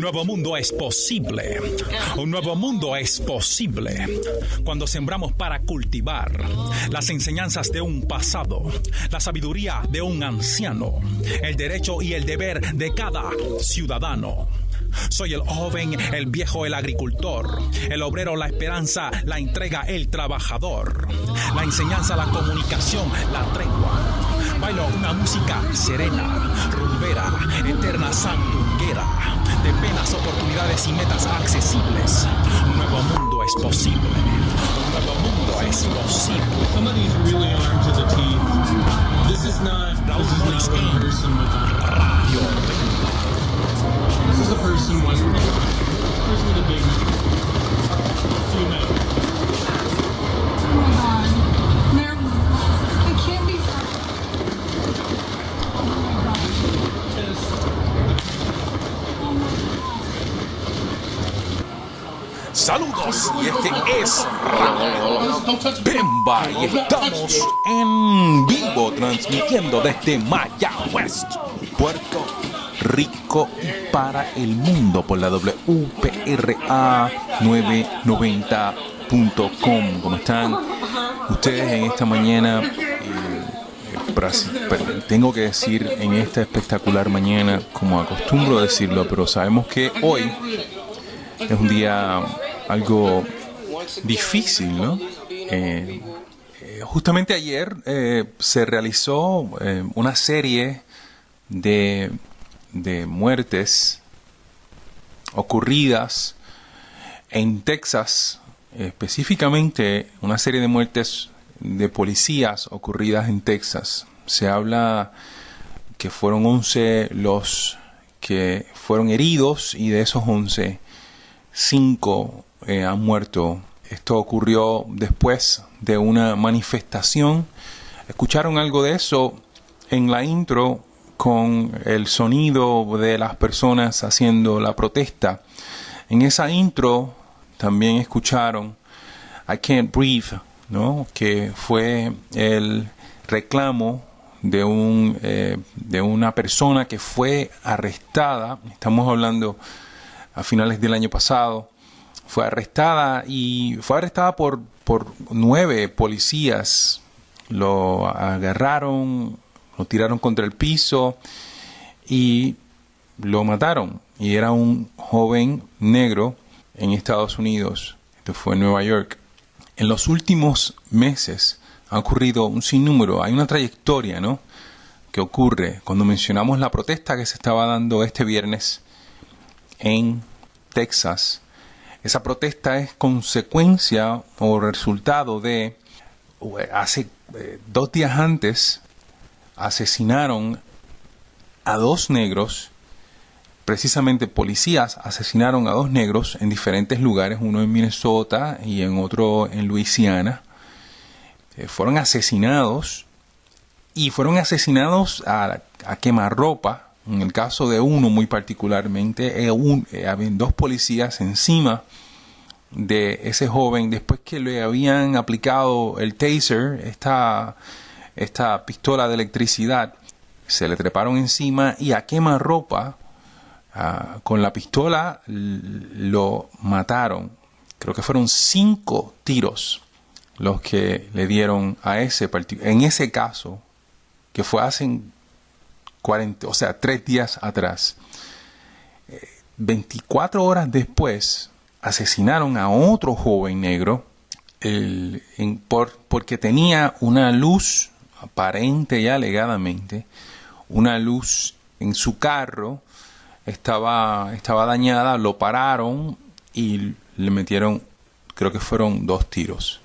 nuevo mundo es posible. Un nuevo mundo es posible cuando sembramos para cultivar las enseñanzas de un pasado, la sabiduría de un anciano, el derecho y el deber de cada ciudadano. Soy el joven, el viejo, el agricultor, el obrero, la esperanza, la entrega, el trabajador, la enseñanza, la comunicación, la tregua. Bailo una música serena, rumbera, eterna sandunguera, de penas, oportunidades y metas accesibles. Un nuevo mundo es posible. Un nuevo mundo es posible. Somebody's really armed to the teeth. This is not a person with Radio. This is a person with a big female. Oh my God. There, it can't be. Oh my God. Oh my God. Saludos, y este es Pemba y estamos en vivo transmitiendo desde Mayagüez, Puerto Rico y para el mundo por la WPRA 990.com. ¿Cómo están ustedes en esta mañana? Tengo que decir en esta espectacular mañana, como acostumbro decirlo, pero sabemos que hoy es un día algo difícil, ¿no? Justamente ayer se realizó una serie de muertes ocurridas en Texas, específicamente una serie de muertes de policías ocurridas en Texas. Se habla que fueron 11 los que fueron heridos y de esos 11, 5 han muerto. Esto ocurrió después de una manifestación. ¿Escucharon algo de eso en la intro con el sonido de las personas haciendo la protesta? En esa intro también escucharon I Can't Breathe, ¿no? Que fue el reclamo de una persona que fue arrestada. Estamos hablando a finales del año pasado. Fue arrestada por 9 policías. Lo agarraron, lo tiraron contra el piso y lo mataron. Y era un joven negro en Estados Unidos. Esto fue en Nueva York. En los últimos meses ha ocurrido un sinnúmero. Hay una trayectoria, ¿no?, que ocurre cuando mencionamos la protesta que se estaba dando este viernes en Texas. Esa protesta es consecuencia o resultado de hace 2 días antes asesinaron a 2 negros, precisamente policías asesinaron a 2 negros en diferentes lugares, uno en Minnesota y en otro en Luisiana. Fueron asesinados y fueron asesinados a quemarropa. En el caso de uno muy particularmente, habían 2 policías encima de ese joven después que le habían aplicado el taser, esta pistola de electricidad. Se le treparon encima y a quemarropa con la pistola lo mataron. Creo que fueron 5 tiros los que le dieron a en ese caso, que fue hace 3 días atrás. 24 horas después asesinaron a otro joven negro porque tenía una luz, aparente y alegadamente, una luz en su carro, estaba dañada. Lo pararon y le metieron, creo que fueron 2 tiros.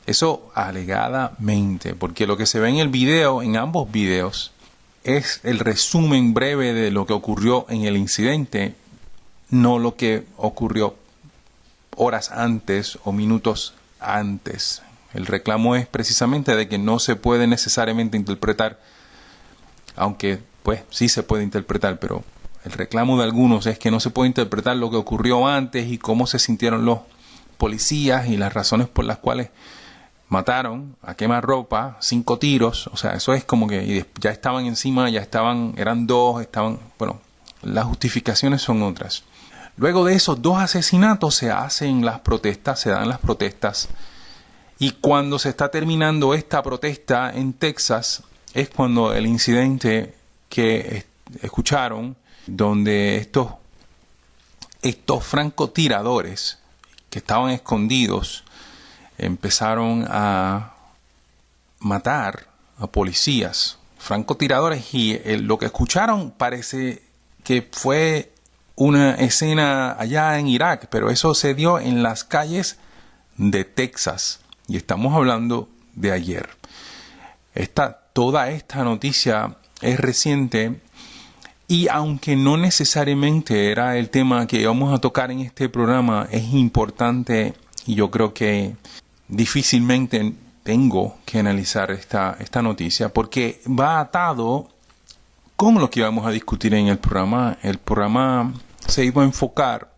Eso alegadamente, porque lo que se ve en el video, en ambos videos, es el resumen breve de lo que ocurrió en el incidente, no lo que ocurrió horas antes o minutos antes. El reclamo es precisamente de que no se puede necesariamente interpretar, aunque pues sí se puede interpretar, pero el reclamo de algunos es que no se puede interpretar lo que ocurrió antes y cómo se sintieron los policías y las razones por las cuales mataron a quemarropa, 5 tiros. O sea, eso es como que ya estaban encima, eran 2, bueno, las justificaciones son otras. Luego de esos 2 asesinatos se dan las protestas, y cuando se está terminando esta protesta en Texas es cuando el incidente que escucharon, donde estos francotiradores que estaban escondidos empezaron a matar a policías, francotiradores, y lo que escucharon parece que fue una escena allá en Irak, pero eso se dio en las calles de Texas, y estamos hablando de ayer. Toda esta noticia es reciente, y aunque no necesariamente era el tema que íbamos a tocar en este programa, es importante, y yo creo que difícilmente tengo que analizar esta noticia, porque va atado con lo que vamos a discutir en el programa. El programa se iba a enfocar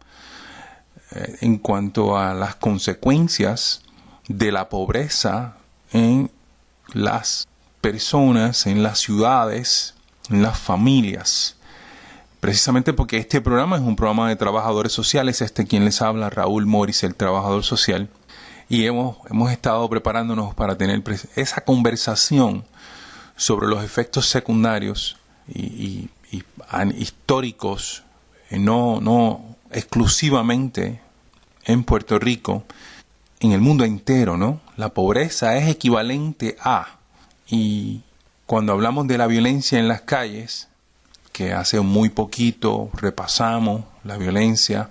en cuanto a las consecuencias de la pobreza en las personas, en las ciudades, en las familias. Precisamente porque este programa es un programa de trabajadores sociales. Quien les habla, Raúl Morris, el trabajador social. Y hemos estado preparándonos para tener esa conversación sobre los efectos secundarios y históricos, no exclusivamente en Puerto Rico, en el mundo entero, ¿no? La pobreza es equivalente a, y cuando hablamos de la violencia en las calles, que hace muy poquito repasamos la violencia,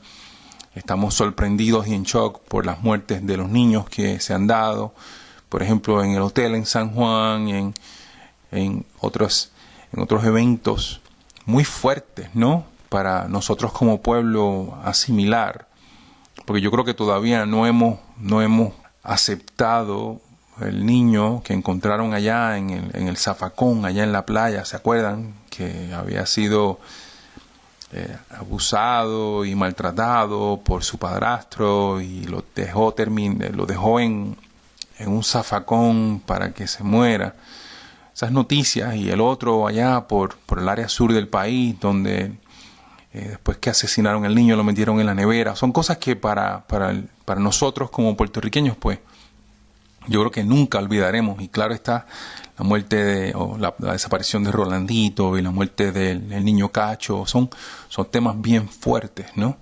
estamos sorprendidos y en shock por las muertes de los niños que se han dado, por ejemplo, en el hotel en San Juan, en otros eventos muy fuertes, ¿no? Para nosotros como pueblo asimilar, porque yo creo que todavía no hemos aceptado el niño que encontraron allá en el Zafacón, allá en la playa, ¿se acuerdan? Que había sido abusado y maltratado por su padrastro, y lo dejó en un zafacón para que se muera. Esas noticias, y el otro allá por el área sur del país, donde después que asesinaron al niño lo metieron en la nevera. Son cosas que para nosotros como puertorriqueños, pues yo creo que nunca olvidaremos. Y claro está, la muerte la desaparición de Rolandito y la muerte del niño Cacho son temas bien fuertes, ¿no?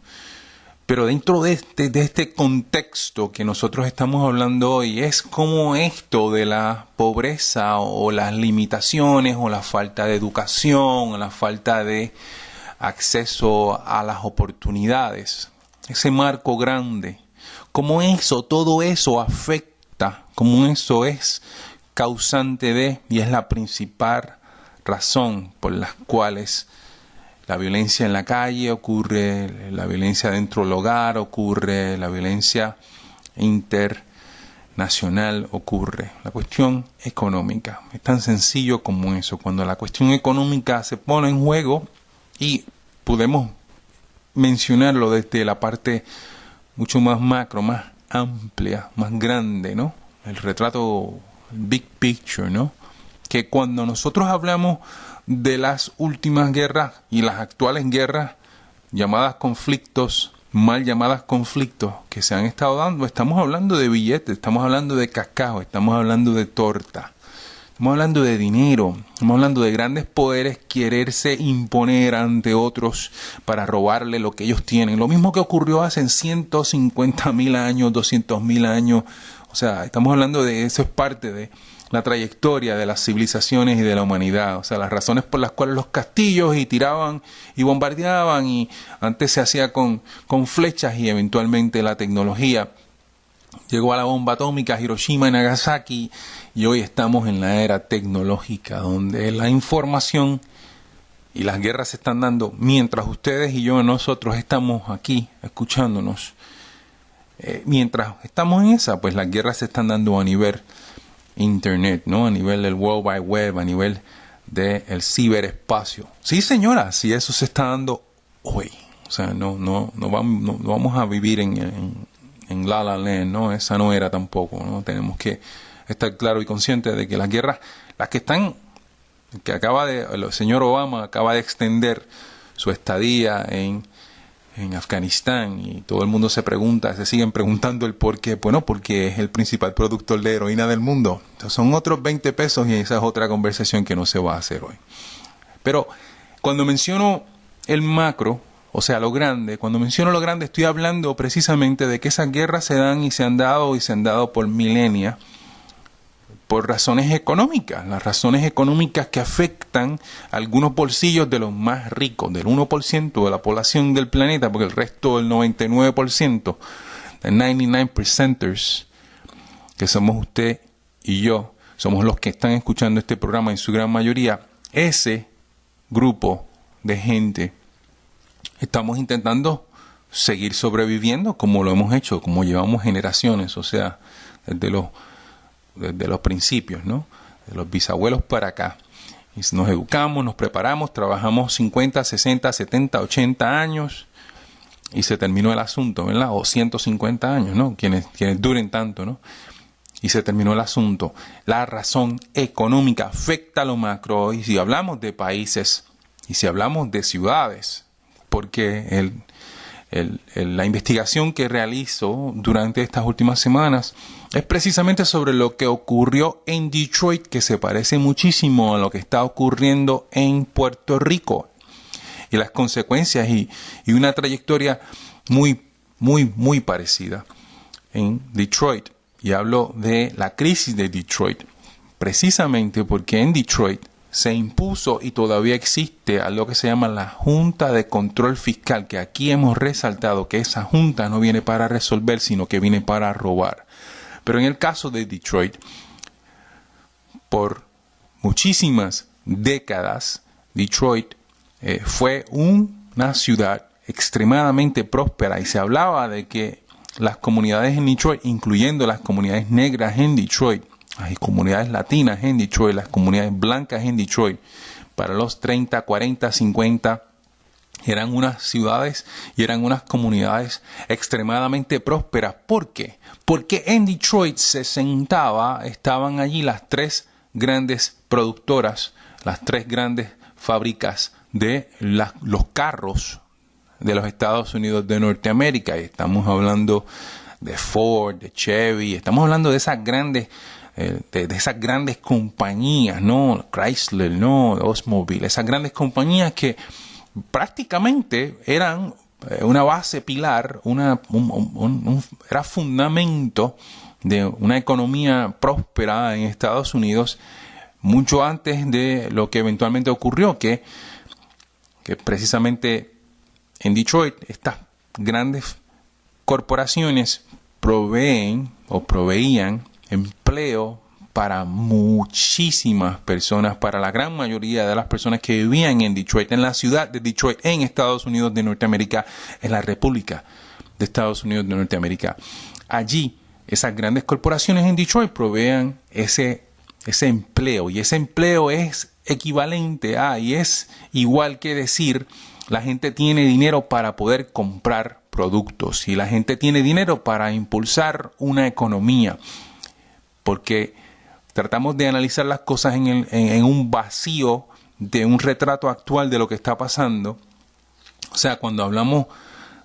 Pero dentro de este contexto que nosotros estamos hablando hoy, es como esto de la pobreza o las limitaciones o la falta de educación o la falta de acceso a las oportunidades, ese marco grande, como todo eso afecta, como eso es causante de, y es la principal razón por las cuales la violencia en la calle ocurre, la violencia dentro del hogar ocurre, la violencia internacional ocurre. La cuestión económica es tan sencillo como eso. Cuando la cuestión económica se pone en juego, y podemos mencionarlo desde la parte mucho más macro, más amplia, más grande, ¿no? El retrato, big picture, ¿no? Que cuando nosotros hablamos de las últimas guerras y las actuales guerras, llamadas conflictos, mal llamadas conflictos que se han estado dando, estamos hablando de billetes, estamos hablando de cascajo, estamos hablando de torta, estamos hablando de dinero, estamos hablando de grandes poderes quererse imponer ante otros para robarle lo que ellos tienen. Lo mismo que ocurrió hace 150.000 años, 200.000 años. O sea, estamos hablando de eso, es parte de la trayectoria de las civilizaciones y de la humanidad. O sea, las razones por las cuales los castillos y tiraban y bombardeaban, y antes se hacía con flechas, y eventualmente la tecnología llegó a la bomba atómica, Hiroshima y Nagasaki, y hoy estamos en la era tecnológica, donde la información y las guerras se están dando mientras ustedes y yo, nosotros estamos aquí escuchándonos. Mientras estamos en esa, pues las guerras se están dando a nivel internet, ¿no? A nivel del World Wide Web, a nivel del ciberespacio. Sí, señora, sí, eso se está dando hoy. O sea, no vamos a vivir en La La Land, ¿no? Esa no era tampoco, ¿no? Tenemos que estar claros y conscientes de que las guerras, las que están, el señor Obama acaba de extender su estadía en Afganistán, y todo el mundo se siguen preguntando el por qué. Bueno, porque es el principal productor de heroína del mundo. Entonces, son otros 20 pesos y esa es otra conversación que no se va a hacer hoy. Pero cuando menciono el macro, o sea, lo grande, cuando menciono lo grande estoy hablando precisamente de que esas guerras se dan y se han dado por milenios, por razones económicas, las razones económicas que afectan algunos bolsillos de los más ricos, del 1% de la población del planeta, porque el resto, el 99%, the 99%ers, que somos usted y yo, somos los que están escuchando este programa en su gran mayoría, ese grupo de gente, estamos intentando seguir sobreviviendo como lo hemos hecho, como llevamos generaciones, o sea, desde los principios, ¿no? De los bisabuelos para acá. Y nos educamos, nos preparamos, trabajamos 50, 60, 70, 80 años y se terminó el asunto, ¿verdad? O 150 años, ¿no? Quienes duren tanto, ¿no? Y se terminó el asunto. La razón económica afecta a lo macro, y si hablamos de países y si hablamos de ciudades, porque la investigación que realizo durante estas últimas semanas es precisamente sobre lo que ocurrió en Detroit, que se parece muchísimo a lo que está ocurriendo en Puerto Rico, y las consecuencias y una trayectoria muy, muy, muy parecida en Detroit. Y hablo de la crisis de Detroit, precisamente porque en Detroit se impuso y todavía existe a lo que se llama la Junta de Control Fiscal, que aquí hemos resaltado que esa junta no viene para resolver, sino que viene para robar. Pero en el caso de Detroit, por muchísimas décadas, Detroit fue una ciudad extremadamente próspera, y se hablaba de que las comunidades en Detroit, incluyendo las comunidades negras en Detroit, las comunidades latinas en Detroit, las comunidades blancas en Detroit, para los 30, 40, 50, eran unas ciudades y eran unas comunidades extremadamente prósperas. ¿Por qué? Porque en Detroit estaban allí las tres grandes productoras, las tres grandes fábricas de los carros de los Estados Unidos de Norteamérica. Y estamos hablando de Ford, de Chevy, estamos hablando de esas grandes compañías, ¿no? Chrysler, ¿no? Oldsmobile, esas grandes compañías que prácticamente eran una base pilar, era fundamento de una economía próspera en Estados Unidos, mucho antes de lo que eventualmente ocurrió, que precisamente en Detroit estas grandes corporaciones proveían empleo para muchísimas personas, para la gran mayoría de las personas que vivían en Detroit, en la ciudad de Detroit, en Estados Unidos de Norteamérica, en la República de Estados Unidos de Norteamérica. Allí, esas grandes corporaciones en Detroit proveían ese empleo, y ese empleo es equivalente a, y es igual que decir, la gente tiene dinero para poder comprar productos, y la gente tiene dinero para impulsar una economía, porque tratamos de analizar las cosas en un vacío de un retrato actual de lo que está pasando. O sea, cuando hablamos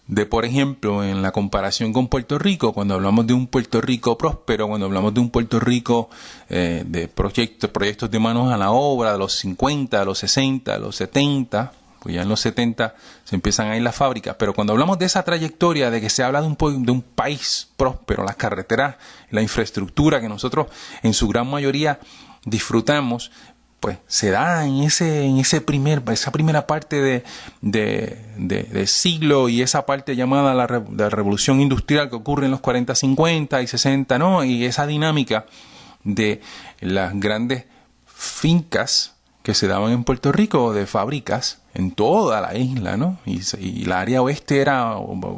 de, por ejemplo, en la comparación con Puerto Rico, cuando hablamos de un Puerto Rico próspero, cuando hablamos de un Puerto Rico de proyectos de manos a la obra, de los 50, de los 60, de los 70, pues ya en los 70 se empiezan a ir las fábricas, pero cuando hablamos de esa trayectoria, de que se habla de un país próspero, las carreteras, la infraestructura que nosotros en su gran mayoría disfrutamos, pues se da en esa primera parte de siglo, y esa parte llamada la revolución industrial que ocurre en los 40, 50 y 60, ¿no? Y esa dinámica de las grandes fincas que se daban en Puerto Rico, de fábricas en toda la isla, ¿no? Y la área oeste era,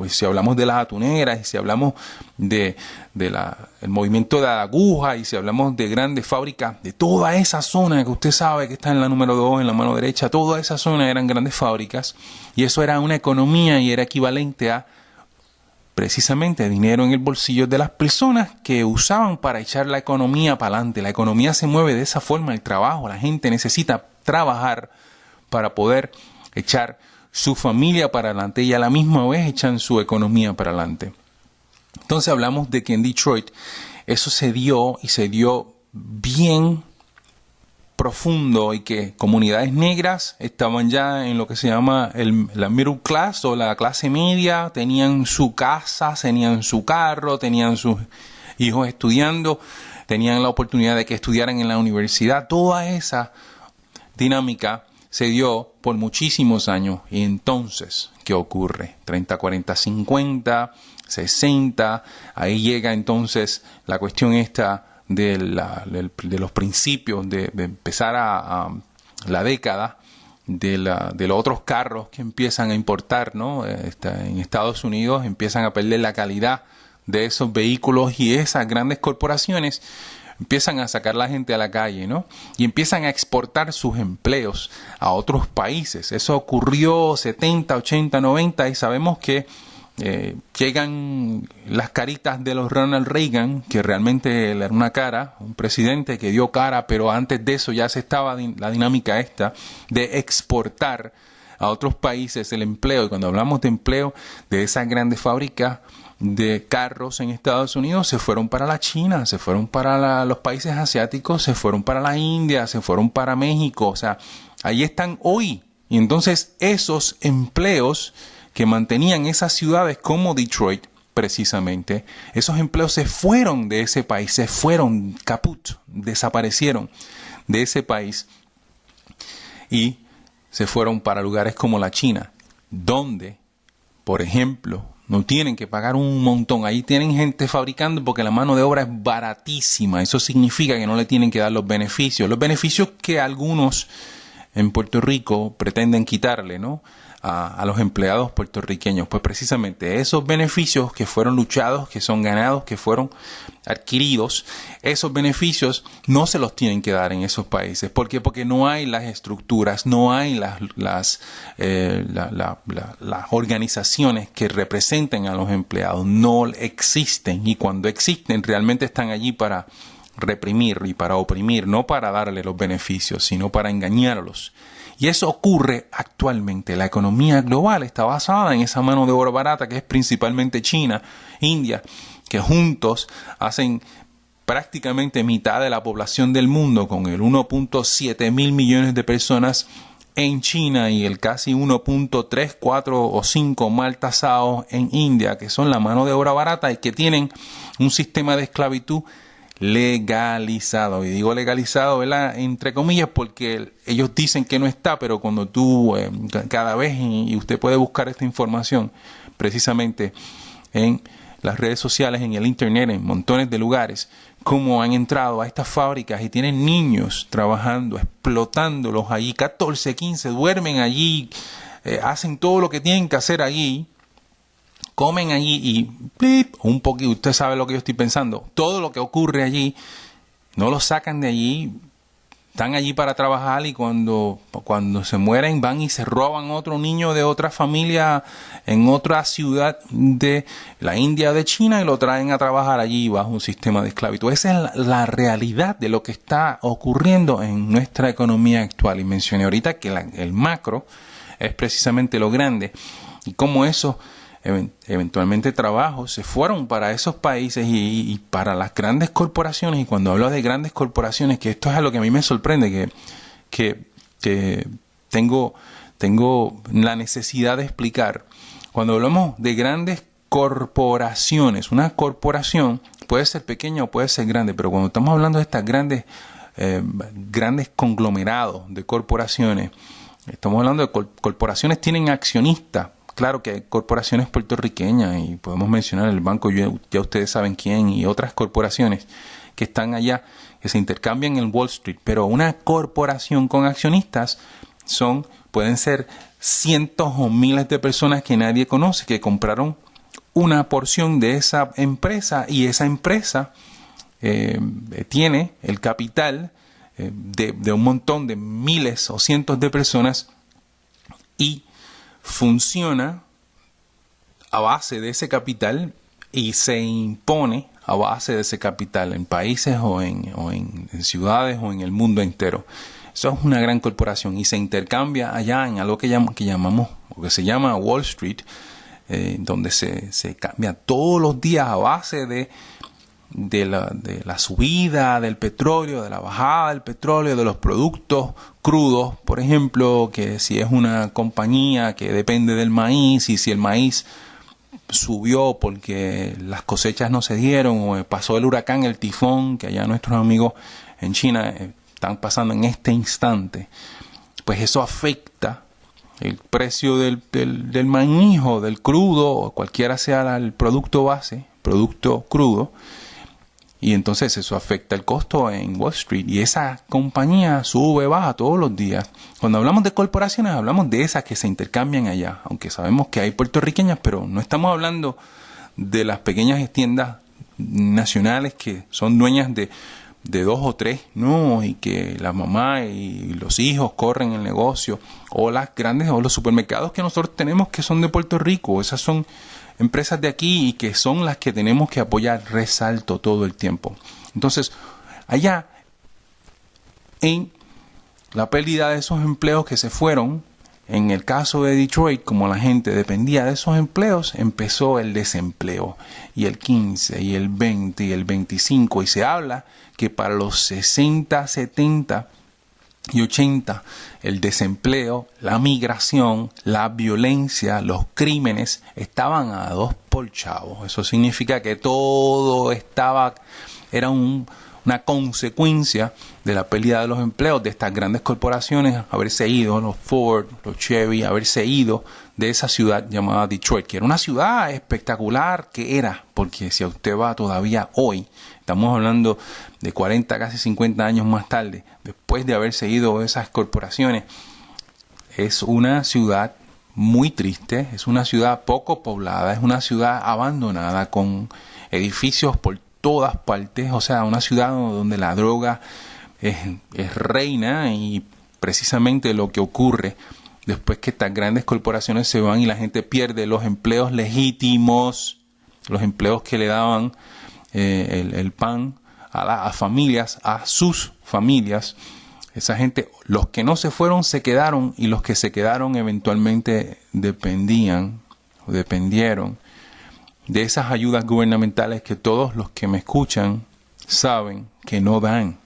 si hablamos de las atuneras, y si hablamos el movimiento de la aguja, y si hablamos de grandes fábricas, de toda esa zona que usted sabe que está en la número 2, en la mano derecha, toda esa zona eran grandes fábricas, y eso era una economía y era equivalente a precisamente dinero en el bolsillo de las personas que usaban para echar la economía para adelante. La economía se mueve de esa forma, el trabajo, la gente necesita trabajar para poder echar su familia para adelante y a la misma vez echan su economía para adelante. Entonces hablamos de que en Detroit eso se dio y se dio bien profundo y que comunidades negras estaban ya en lo que se llama la middle class o la clase media, tenían su casa, tenían su carro, tenían sus hijos estudiando, tenían la oportunidad de que estudiaran en la universidad. Toda esa dinámica se dio por muchísimos años. Y entonces, ¿qué ocurre? 30, 40, 50, 60, ahí llega entonces la cuestión esta de los principios de empezar a la década de los otros carros que empiezan a importar, ¿no? En Estados Unidos empiezan a perder la calidad de esos vehículos y esas grandes corporaciones empiezan a sacar la gente a la calle, ¿no? Y empiezan a exportar sus empleos a otros países. Eso ocurrió 70, 80, 90 y sabemos que llegan las caritas de los Ronald Reagan, que realmente era una cara, un presidente que dio cara, pero antes de eso ya se estaba la dinámica esta de exportar a otros países el empleo. Y cuando hablamos de empleo, de esas grandes fábricas de carros en Estados Unidos se fueron para la China, se fueron para los países asiáticos, se fueron para la India, se fueron para México, o sea, ahí están hoy. Y entonces esos empleos que mantenían esas ciudades como Detroit, precisamente, esos empleos se fueron de ese país, se fueron caput, desaparecieron de ese país y se fueron para lugares como la China, donde, por ejemplo, no tienen que pagar un montón. Ahí tienen gente fabricando porque la mano de obra es baratísima. Eso significa que no le tienen que dar los beneficios. Los beneficios que algunos en Puerto Rico pretenden quitarle, ¿no? A los empleados puertorriqueños. Pues precisamente esos beneficios que fueron luchados, que son ganados, que fueron adquiridos, esos beneficios no se los tienen que dar en esos países. ¿Por qué? Porque no hay las estructuras, no hay las organizaciones que representen a los empleados. No existen. Y cuando existen, realmente están allí para reprimir y para oprimir, no para darle los beneficios, sino para engañarlos. Y eso ocurre actualmente. La economía global está basada en esa mano de obra barata que es principalmente China, India, que juntos hacen prácticamente mitad de la población del mundo, con el 1.7 mil millones de personas en China y el casi 1.3, 4 o 5 mal tasados en India, que son la mano de obra barata y que tienen un sistema de esclavitud legalizado. Y digo legalizado, ¿verdad?, entre comillas, porque ellos dicen que no está, pero cuando tú cada vez, y usted puede buscar esta información precisamente en las redes sociales, en el internet, en montones de lugares, cómo han entrado a estas fábricas y tienen niños trabajando, explotándolos allí, 14, 15, duermen allí, hacen todo lo que tienen que hacer allí, comen allí y plip, un poquito, usted sabe lo que yo estoy pensando, todo lo que ocurre allí, no lo sacan de allí, están allí para trabajar y cuando se mueren van y se roban otro niño de otra familia en otra ciudad de la India o de China y lo traen a trabajar allí bajo un sistema de esclavitud. Esa es la realidad de lo que está ocurriendo en nuestra economía actual. Y mencioné ahorita que el macro es precisamente lo grande y cómo eso eventualmente trabajos se fueron para esos países y para las grandes corporaciones. Y cuando hablo de grandes corporaciones, que esto es a lo que a mí me sorprende, que tengo la necesidad de explicar. Cuando hablamos de grandes corporaciones, una corporación puede ser pequeña o puede ser grande, pero cuando estamos hablando de estas grandes conglomerados de corporaciones, estamos hablando de corporaciones tienen accionistas. Claro que hay corporaciones puertorriqueñas y podemos mencionar el banco, ya ustedes saben quién, y otras corporaciones que están allá, que se intercambian en Wall Street, pero una corporación con accionistas pueden ser cientos o miles de personas que nadie conoce, que compraron una porción de esa empresa y esa empresa tiene el capital de un montón de miles o cientos de personas y funciona a base de ese capital y se impone a base de ese capital en países o en ciudades o en el mundo entero. Eso es una gran corporación y se intercambia allá en algo que llamamos o que se llama Wall Street, donde se cambia todos los días a base de la subida del petróleo, de la bajada del petróleo, de los productos crudos, por ejemplo, que si es una compañía que depende del maíz y si el maíz subió porque las cosechas no se dieron o pasó el huracán, el tifón, que allá nuestros amigos en China están pasando en este instante, pues eso afecta el precio del maíz o del crudo o cualquiera sea el producto base, producto crudo, y entonces eso afecta el costo en Wall Street y esa compañía sube, baja todos los días. Cuando hablamos de corporaciones hablamos de esas que se intercambian allá, aunque sabemos que hay puertorriqueñas, pero no estamos hablando de las pequeñas tiendas nacionales que son dueñas de 2 o 3, no, y que la mamá y los hijos corren el negocio, o las grandes o los supermercados que nosotros tenemos que son de Puerto Rico. Esas son empresas de aquí y que son las que tenemos que apoyar, resalto todo el tiempo. Entonces, allá en la pérdida de esos empleos que se fueron, en el caso de Detroit, como la gente dependía de esos empleos, empezó el desempleo, y el 15, y el 20, y el 25, y se habla que para los 60, 70 y 80, el desempleo, la migración, la violencia, los crímenes estaban a 2 por chavo. Eso significa que todo era una consecuencia de la pérdida de los empleos de estas grandes corporaciones, haberse ido, los Ford, los Chevy, haberse ido de esa ciudad llamada Detroit, que era una ciudad espectacular, porque si usted va todavía hoy, estamos hablando de 40, casi 50 años más tarde, después de haberse ido esas corporaciones, es una ciudad muy triste, es una ciudad poco poblada, es una ciudad abandonada con edificios por todas partes, o sea, una ciudad donde la droga es reina, y precisamente lo que ocurre después que estas grandes corporaciones se van y la gente pierde los empleos legítimos, los empleos que le daban el pan a familias, a sus familias. Esa gente, los que no se fueron se quedaron, y los que se quedaron eventualmente dependieron de esas ayudas gubernamentales que todos los que me escuchan saben que no dan,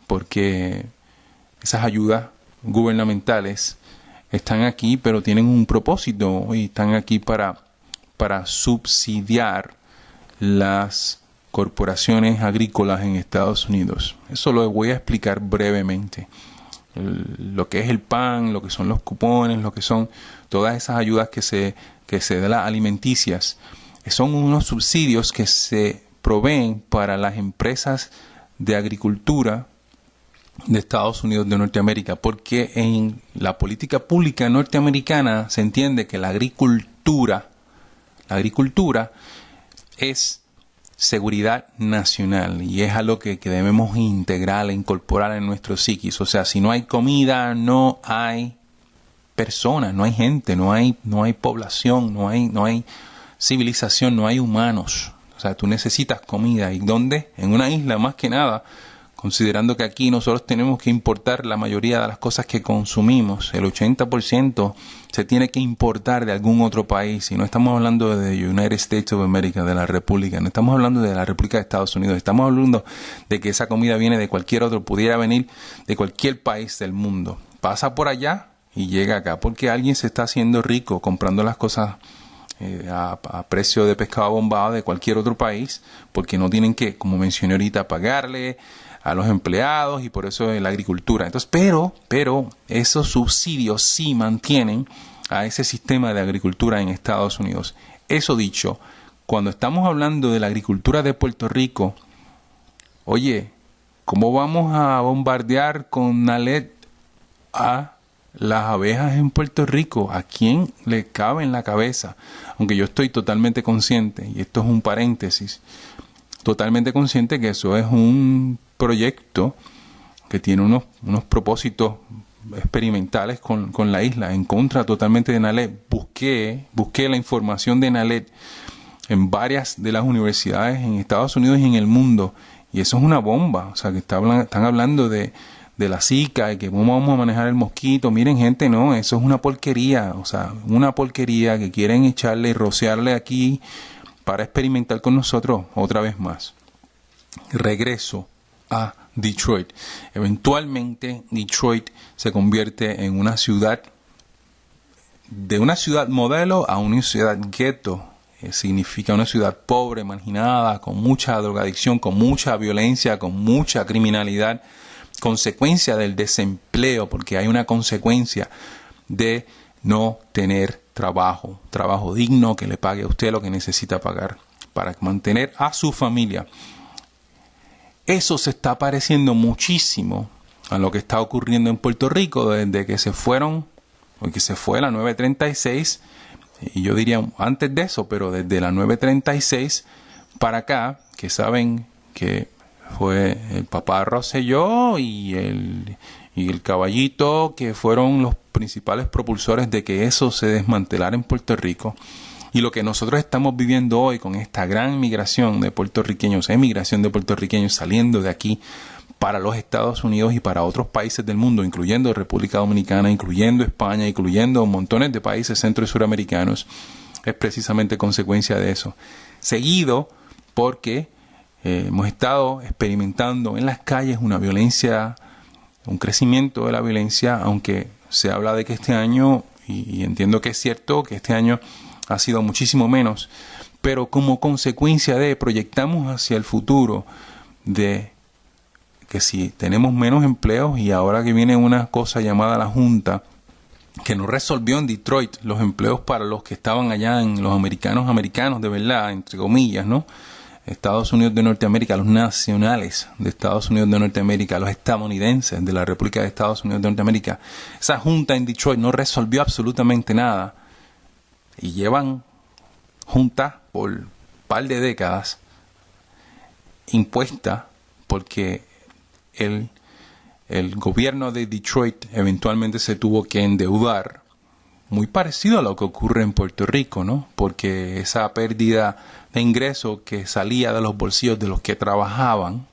porque esas ayudas gubernamentales están aquí, pero tienen un propósito, y están aquí para subsidiar las corporaciones agrícolas en Estados Unidos. Eso lo voy a explicar brevemente. Lo que es el PAN, lo que son los cupones, lo que son todas esas ayudas que se dan, las alimenticias, son unos subsidios que se proveen para las empresas de agricultura de Estados Unidos de Norteamérica, porque en la política pública norteamericana se entiende que la agricultura es seguridad nacional, y es algo que debemos integrar e incorporar en nuestro psiquis. O sea, si no hay comida, no hay personas, no hay gente, no hay población, no hay civilización, no hay humanos. O sea, tú necesitas comida. ¿Y dónde? En una isla, más que nada, considerando que aquí nosotros tenemos que importar la mayoría de las cosas que consumimos. El 80% se tiene que importar de algún otro país. Y no estamos hablando de United States of America, de la República. No estamos hablando de la República de Estados Unidos. Estamos hablando de que esa comida viene de cualquier otro, pudiera venir de cualquier país del mundo. Pasa por allá y llega acá, porque alguien se está haciendo rico comprando las cosas a precio de pescado bombado de cualquier otro país, porque no tienen que, como mencioné ahorita, pagarle a los empleados, y por eso la agricultura. Entonces, pero esos subsidios sí mantienen a ese sistema de agricultura en Estados Unidos. Eso dicho, cuando estamos hablando de la agricultura de Puerto Rico, oye, ¿cómo vamos a bombardear con Nalet a las abejas en Puerto Rico? ¿A quién le cabe en la cabeza? Aunque yo estoy totalmente consciente, y esto es un paréntesis, totalmente consciente que eso es un proyecto que tiene unos propósitos experimentales con la isla, en contra totalmente de NALED. Busqué la información de NALED en varias de las universidades en Estados Unidos y en el mundo, y eso es una bomba. O sea, que están hablando de de la Zika y que vamos a manejar el mosquito. Miren, gente, no, eso es una porquería. O sea, una porquería que quieren echarle y rociarle aquí para experimentar con nosotros otra vez más. Regreso a Detroit. Eventualmente Detroit se convierte en una ciudad, de una ciudad modelo a una ciudad gueto. Significa una ciudad pobre, marginada, con mucha drogadicción, con mucha violencia, con mucha criminalidad, consecuencia del desempleo, porque hay una consecuencia de no tener trabajo digno que le pague a usted lo que necesita pagar para mantener a su familia. Eso se está pareciendo muchísimo a lo que está ocurriendo en Puerto Rico desde que se fue la 936, y yo diría antes de eso, pero desde la 936 para acá, que saben que fue el papá Rosselló y el caballito que fueron los principales propulsores de que eso se desmantelara en Puerto Rico. Y lo que nosotros estamos viviendo hoy con esta gran emigración de puertorriqueños saliendo de aquí para los Estados Unidos y para otros países del mundo, incluyendo República Dominicana, incluyendo España, incluyendo montones de países centro y suramericanos, es precisamente consecuencia de eso. Seguido porque hemos estado experimentando en las calles una violencia, un crecimiento de la violencia, aunque se habla de que este año, y entiendo que es cierto, que este año ha sido muchísimo menos, pero como consecuencia de, proyectamos hacia el futuro de que si tenemos menos empleos, y ahora que viene una cosa llamada la Junta, que no resolvió en Detroit los empleos para los que estaban allá, en los americanos de verdad, entre comillas, ¿no? Estados Unidos de Norteamérica, los nacionales de Estados Unidos de Norteamérica, los estadounidenses de la República de Estados Unidos de Norteamérica. Esa Junta en Detroit no resolvió absolutamente nada. Y llevan juntas por un par de décadas impuesta porque el gobierno de Detroit eventualmente se tuvo que endeudar, muy parecido a lo que ocurre en Puerto Rico, ¿no? Porque esa pérdida de ingreso que salía de los bolsillos de los que trabajaban,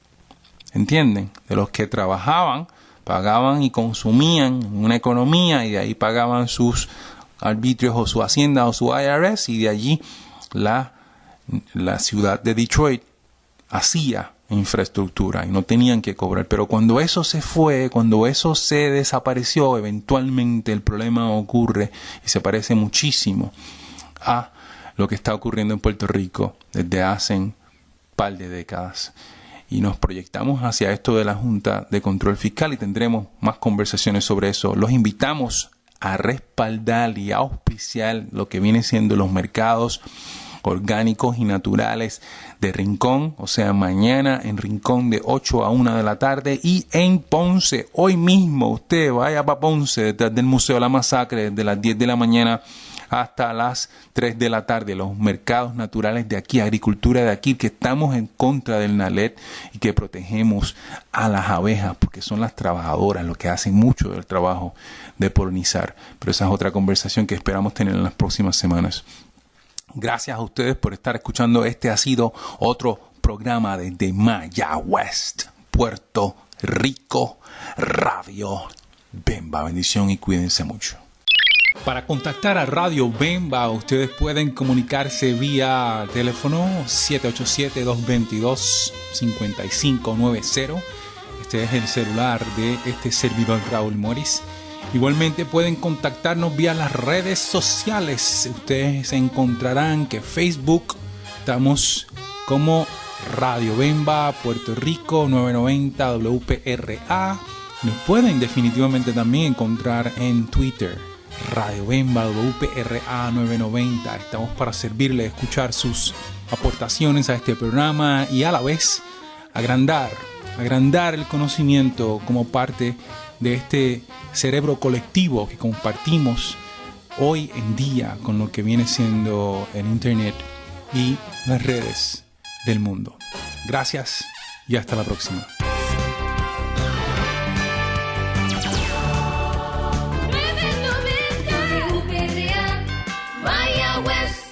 ¿entienden? De los que trabajaban, pagaban y consumían una economía, y de ahí pagaban sus arbitrios o su hacienda o su IRS, y de allí la ciudad de Detroit hacía infraestructura y no tenían que cobrar. Pero cuando eso se fue, cuando eso se desapareció, eventualmente el problema ocurre y se parece muchísimo a lo que está ocurriendo en Puerto Rico desde hace un par de décadas. Y nos proyectamos hacia esto de la Junta de Control Fiscal y tendremos más conversaciones sobre eso. Los invitamos a respaldar y a auspiciar lo que viene siendo los mercados orgánicos y naturales de Rincón, o sea, mañana en Rincón de 8 a 1 de la tarde, y en Ponce, hoy mismo usted vaya para Ponce, detrás del Museo de la Masacre, desde las 10 de la mañana hasta las 3 de la tarde, los mercados naturales de aquí, agricultura de aquí, que estamos en contra del NALED y que protegemos a las abejas, porque son las trabajadoras los que hacen mucho del trabajo de polinizar. Pero esa es otra conversación que esperamos tener en las próximas semanas. Gracias a ustedes por estar escuchando. Este ha sido otro programa desde Mayagüez, Puerto Rico, Radio Bemba. Bendición y cuídense mucho. Para contactar a Radio Bemba, ustedes pueden comunicarse vía teléfono 787-222-5590. Este es el celular de este servidor Raúl Morris. Igualmente pueden contactarnos vía las redes sociales. Ustedes encontrarán que Facebook estamos como Radio Bemba Puerto Rico 990 WPRA. Nos pueden definitivamente también encontrar en Twitter, Radio Bemba WPRA 990. Estamos para servirle, escuchar sus aportaciones a este programa y a la vez agrandar el conocimiento como parte de este cerebro colectivo que compartimos hoy en día con lo que viene siendo el Internet y las redes del mundo. Gracias y hasta la próxima. WPRA, Mayagüez.